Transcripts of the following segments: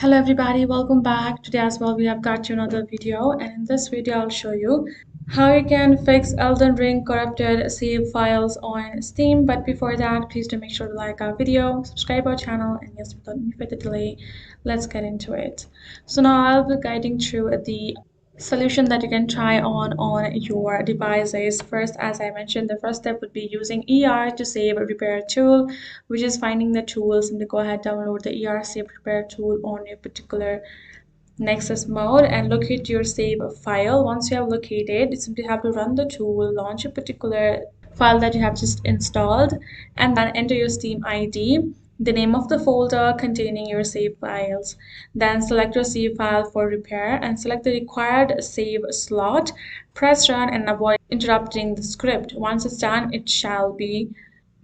Hello everybody, welcome back. Today as well we have got you another video, and in this video I'll show you how you can fix Elden Ring corrupted save files on Steam. But before that, please do make sure to like our video, subscribe our channel, and yes, without any further delay, let's get into it. So now I'll be guiding through the solution that you can try on your devices. First, as I mentioned, the first step would be using to save a repair tool, which is finding the tools and to go ahead download the save repair tool on your particular Nexus mode and locate your save file. Once you have located, you simply have to run the tool, launch a particular file that you have just installed, and then enter your Steam ID, the name of the folder containing your save files. Then select your save file for repair and select the required save slot. Press run and avoid interrupting the script. Once it's done, it shall be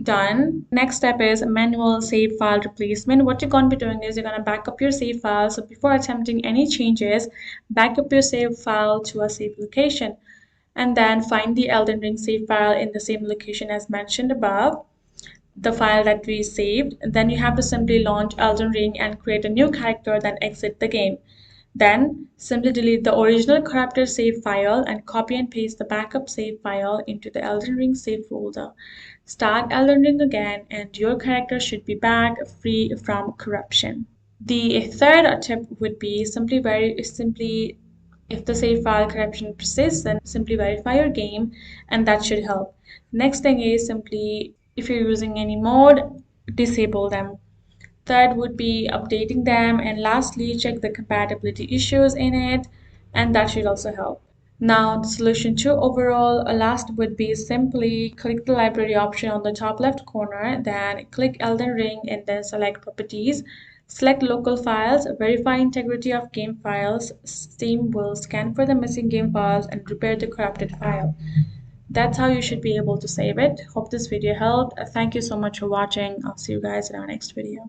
done. Next step is manual save file replacement. What you're going to be doing is you're going to back up your save file. So before attempting any changes, back up your save file to a safe location and then find the Elden Ring save file in the same location as mentioned above, the file that we saved. Then you have to simply launch Elden Ring and create a new character, then exit the game. Then simply delete the original corrupted save file and copy and paste the backup save file into the Elden Ring save folder. Start Elden Ring again and your character should be back free from corruption. The third tip would be simply if the save file corruption persists, then simply verify your game and that should help. Next thing is simply if you're using any mode, disable them. Third would be updating them, and lastly check the compatibility issues in it, and that should also help. Now the solution to overall last would be simply click the library option on the top left corner, then click Elden Ring and then select properties. Select local files, verify integrity of game files. Steam will scan for the missing game files and repair the corrupted file. That's how you should be able to save it. Hope this video helped. Thank you so much for watching. I'll see you guys in our next video.